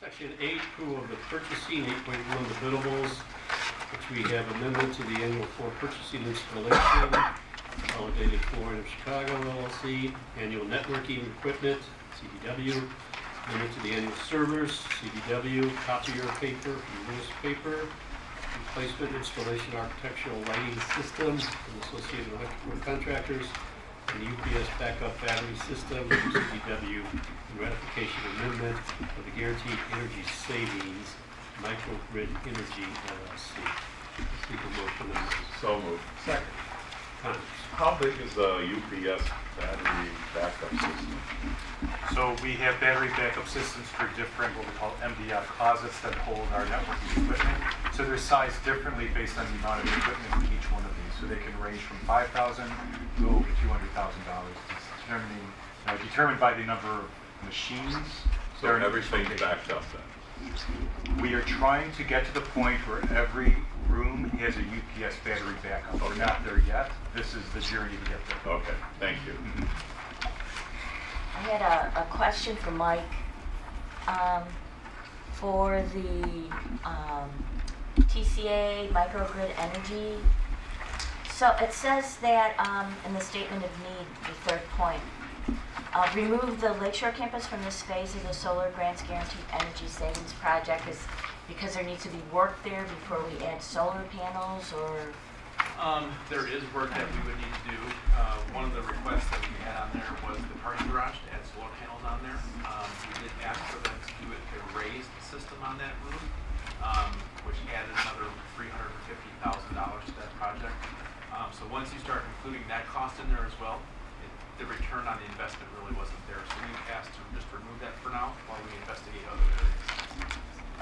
Section 8, approval of the purchasing, 8.1, the billables, which we have amendment to the annual floor purchasing installation, Consolidated Flooring of Chicago LLC, annual networking equipment, CDW, amendment to the annual servers, CDW, copier paper from newspaper, replacement installation architectural lighting system and associated electrical contractors, and UPS backup battery system, CDW, and ratification amendment of the guaranteed energy savings, microgrid energy LLC. Let's leave a motion on this. So moved. Second. Comments? How big is the UPS battery backup system? So we have battery backup systems for different, what we call MDF closets that hold our networking equipment. So they're sized differently based on the amount of equipment in each one of these. So they can range from $5,000 to over $200,000. It's determined by the number of machines. So everything's backed up then? We are trying to get to the point where every room has a UPS battery backup. We're not there yet. This is the journey to get there. Okay, thank you. I had a question for Mike for the TCA microgrid energy. So it says that in the statement of need, the third point, remove the Lakeshore campus from this phase of the Solar Grants Guaranteed Energy Savings Project is because there needs to be work there before we add solar panels, or? There is work that we would need to do. One of the requests that we had on there was the parking garage to add solar panels on there. We did ask for them to do it to raise the system on that roof, which added another $350,000 to that project. So once you start including that cost in there as well, the return on the investment really wasn't there. So we asked to just remove that for now while we investigate other areas.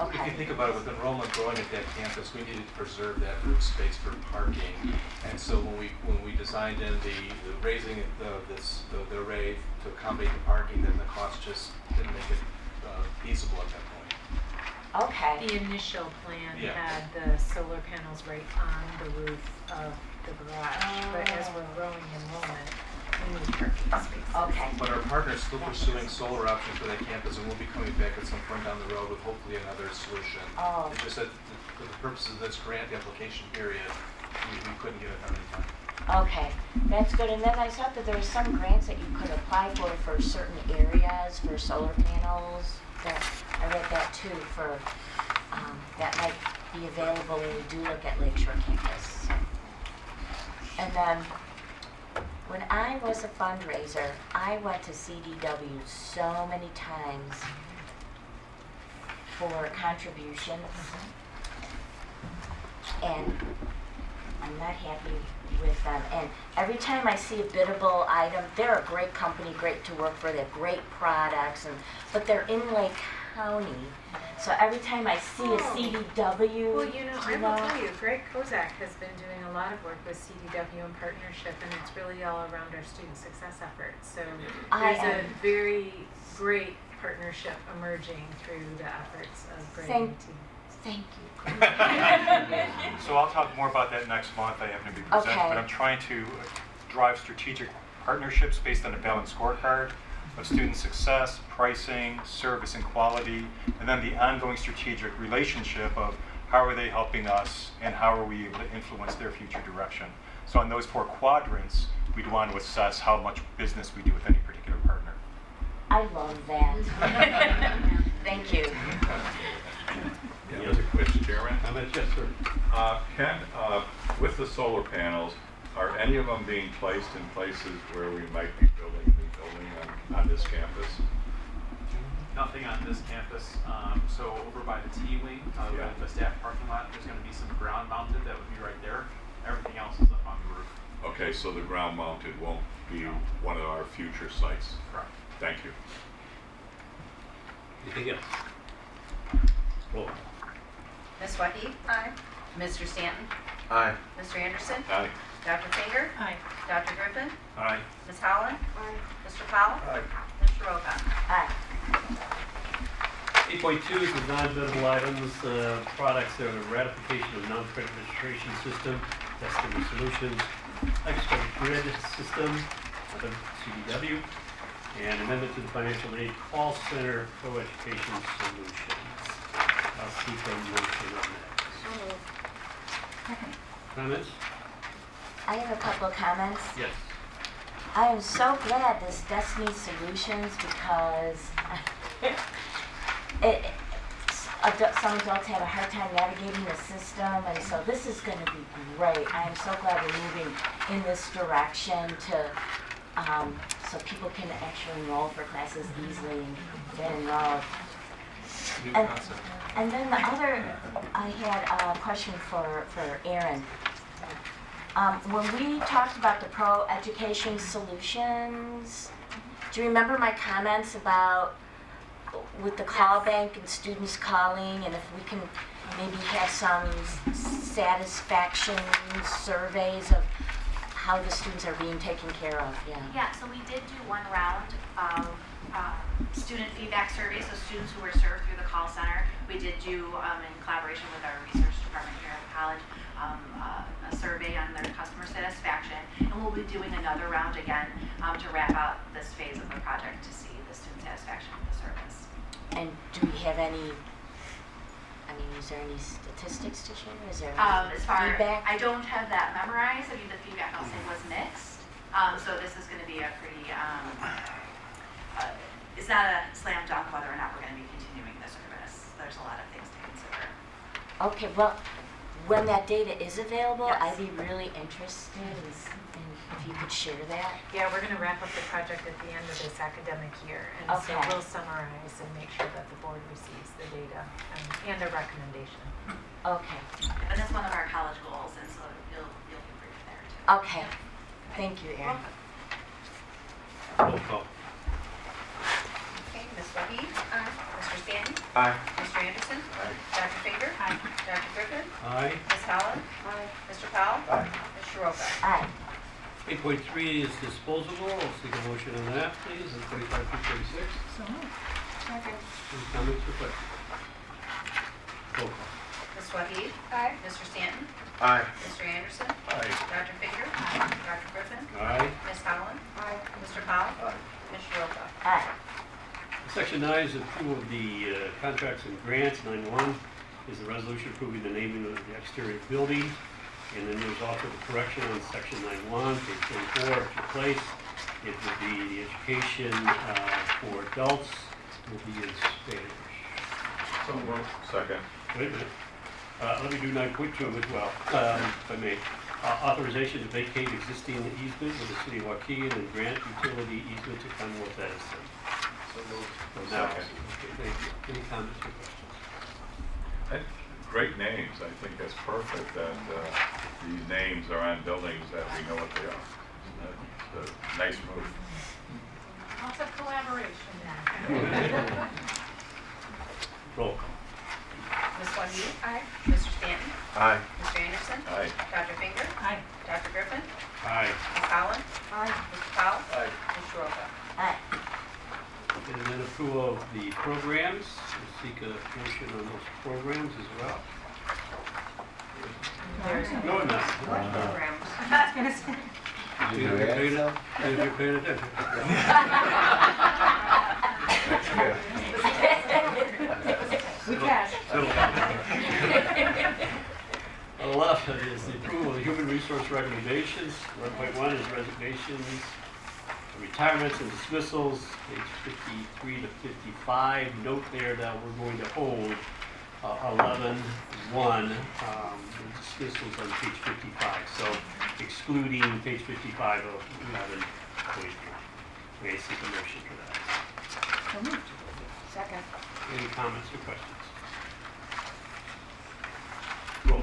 Okay. If you think about it, with enrollment growing at that campus, we needed to preserve that roof space for parking. And so when we designed in the raising the array to accommodate the parking, then the cost just didn't make it feasible at that point. Okay. The initial plan Yeah. had the solar panels right on the roof of the garage, but as we're growing enrollment, we need parking spaces. Okay. But our partner is still pursuing solar options for that campus, and we'll be coming back at some point down the road with hopefully another solution. Oh. It's just that for the purposes of this grant application period, we couldn't get it done in time. Okay, that's good. And then I saw that there were some grants that you could apply for certain areas for solar panels. I read that too for that might be available when we do look at Lakeshore campus. So. And then when I was a fundraiser, I went to CDW so many times for contributions, and I'm not happy with them. And every time I see a biddable item, they're a great company, great to work for, they have great products, but they're in Lake County. So every time I see a CDW, Well, I will tell you, Greg Kozak has been doing a lot of work with CDW in partnership, and it's really all around our student success efforts. So there's a very great partnership emerging through the efforts of Greg and the team. Thank you. So I'll talk more about that next month. I happen to be presenting, Okay. but I'm trying to drive strategic partnerships based on a balanced scorecard of student success, pricing, service, and quality, and then the ongoing strategic relationship of how are they helping us and how are we able to influence their future direction. So on those 4 quadrants, we'd want to assess how much business we do with any particular partner. I love that. Thank you. Any other questions, Chairman? Comments? Yes, sir. Ken, with the solar panels, are any of them being placed in places where we might be building a new building on this campus? Nothing on this campus. So over by the T-wing, Yeah. the staff parking lot, there's going to be some ground mounted that would be right there. Everything else is up on the roof. Okay, so the ground mounted won't be one of our future sites. Correct. Thank you. Anything else? Roll. Ms. Waheed? Aye. Mr. Stanton? Aye. Mr. Anderson? Aye. Dr. Finger? Aye. Dr. Griffin? Aye. Ms. Holland? Aye. Mr. Powell? Aye. Mr. Roca? Hi. 8.2 is the non-biddable items, products that are ratification of non-credit registration system, testing solutions, extra grid system, CDW, and amendment to the financial aid call center co-education solutions. I'll seek a motion on that. Comments? I have a couple of comments. Yes. I am so glad this Destiny Solutions because some adults have a hard time navigating the system, and so this is going to be great. I am so glad we're moving in this direction to so people can actually enroll for classes easily and get enrolled. New And- concept. And then the other, I had a question for Aaron. When we talked about the pro education solutions, do you remember my comments about with the call bank and students calling, and if we can maybe have some satisfaction surveys of how the students are being taken care of? Yeah, so we did do one round of student feedback surveys, so students who were served through the call center. We did do, in collaboration with our research department here at the college, a survey on their customer satisfaction. And we'll be doing another round again to wrap out this phase of the project to see the student satisfaction with the service. And do we have any, is there any statistics to share? Is there As far, feedback? I don't have that memorized. I mean, the feedback I'll say was mixed. So this is going to be a pretty, it's not a slam dunk whether or not we're going to be continuing the service. There's a lot of things to consider. Okay, well, when that data is available, Yes. I'd be really interested in if you could share that. Yeah, we're gonna wrap up the project at the end of this academic year, and so Okay. we'll summarize and make sure that the board receives the data and a recommendation. Okay, And that's one of our college goals, and so you'll be briefed there too. okay. Thank you, Erin. Roll call. Okay, Ms. Wahid? Aye. Mr. Stanton? Aye. Mr. Anderson? Aye. Dr. Finger? Aye. Dr. Griffin? Aye. Ms. Holland? Aye. Mr. Powell? Aye. Ms. Shoroka? Aye. 8.3 is disposable. I'll seek a motion on that, please, and 45 through 46. Any comments or questions? Roll call. Ms. Wahid? Aye. Mr. Stanton? Aye. Mr. Anderson? Aye. Dr. Finger? Aye. Dr. Griffin? Aye. Ms. Holland? Aye. Mr. Powell? Aye. Ms. Shoroka? Aye. Section 9 is approval of the contracts and grants. 9.1 is the resolution approving the naming of the exterior building. And then there's also the correction on section 9.1, page 24, at your place. It will be the education for adults will be in Spanish. So moved. Second. Wait a minute. Let me do 9.2 as well, if I may. Authorization to vacate existing easement with the city of Waukegan and grant utility easement to Commonwealth Edison. So moved. So now, Second. okay, thank you. Any comments or questions? Great names. I think that's perfect that these names are on buildings that we know what they are. It's a nice move. Lots of collaboration. Roll call. Ms. Wahid? Aye. Mr. Stanton? Aye. Mr. Anderson? Aye. Dr. Finger? Aye. Dr. Griffin? Aye. Ms. Holland? Aye. Mr. Powell? Aye. Ms. Shoroka? Aye. And then approval of the programs. We'll seek a motion on those programs as well. No, not. Programs. If you're paying attention. Settle down. 11 is the approval of the human resource recommendations. 1.1 is resignations, retirements and dismissals, page 53 to 55. Note there that we're going to hold 11.1, the dismissals on page 55. So excluding page 55 of 11.3. May I seek a motion for that? Second. Any comments or questions? Roll.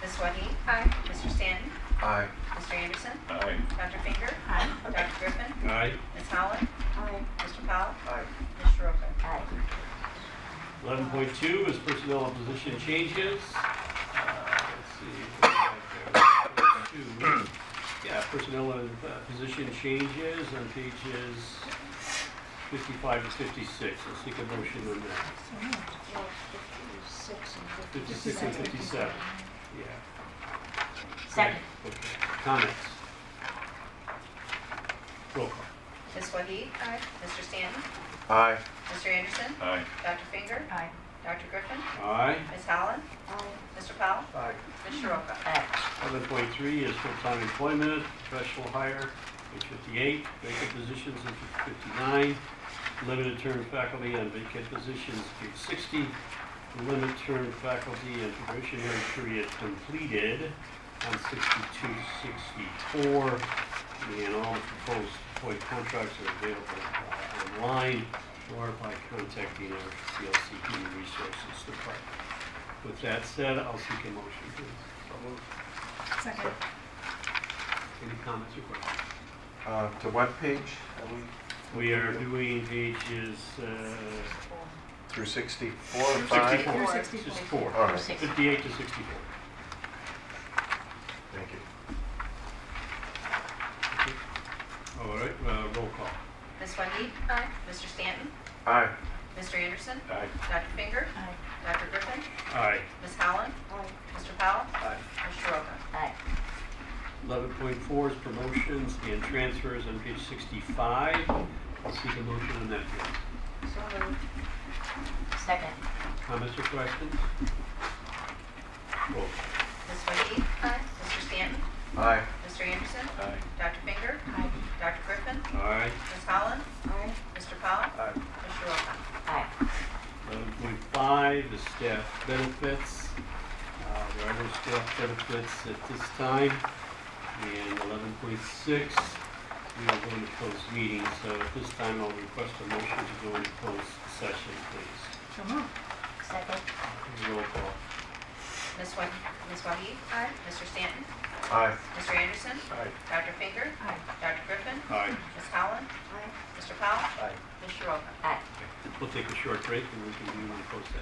Ms. Wahid? Aye. Mr. Stanton? Aye. Mr. Anderson? Aye. Dr. Finger? Aye. Dr. Griffin? Aye. Ms. Holland? Aye. Mr. Powell? Aye. Ms. Shoroka? Aye. 11.2 is personnel and position changes. Let's see. What do we have there? 2. Yeah, personnel and position changes on pages 55 to 56. I'll seek a motion on that. 56 and 57. Yeah. Second. Okay. Comments? Roll call. Ms. Wahid? Aye. Mr. Stanton? Aye. Mr. Anderson? Aye. Dr. Finger? Aye. Dr. Griffin? Aye. Ms. Holland? Mr. Powell? Aye. Ms. Shoroka? Aye. 11.3 is full-time employment, professional hire, page 58, vacant positions, and 59. Limited term faculty on vacant positions, page 60. Limited term faculty and probationary period completed on 62-64. And all the proposed employee contracts are available online or by contacting our CLC Human Resources Department. With that said, I'll seek a motion, please. So moved. Second. Any comments or questions? To what page are we? We are doing pages Through 64 64. and 5? 64. All right. 58 to 64. Thank you. All right, roll call. Ms. Wahid? Aye. Mr. Stanton? Aye. Mr. Anderson? Aye. Dr. Finger? Aye. Dr. Griffin? Aye. Ms. Holland? Mr. Powell? Aye. Ms. Shoroka? Aye. 11.4 is promotions and transfers on page 65. I'll seek a motion on that, please. So moved. Second. Comments or questions? Roll call. Ms. Wahid? Aye. Mr. Stanton? Aye. Mr. Anderson? Aye. Dr. Finger? Dr. Griffin? Aye. Ms. Holland? Mr. Powell? Aye. Ms. Shoroka? Aye. 11.5 is staff benefits. There are no staff benefits at this time. And 11.6, we are going to close meetings. So at this time, I'll request a motion to go into closed session, please. So moved. Second. Roll call. Ms. Wahid? Aye. Mr. Stanton? Aye. Mr. Anderson? Aye. Dr. Finger? Aye. Dr. Griffin? Aye. Ms. Holland? Mr. Powell? Aye. Ms. Shoroka? Aye. We'll take a short break and we can do one closed session.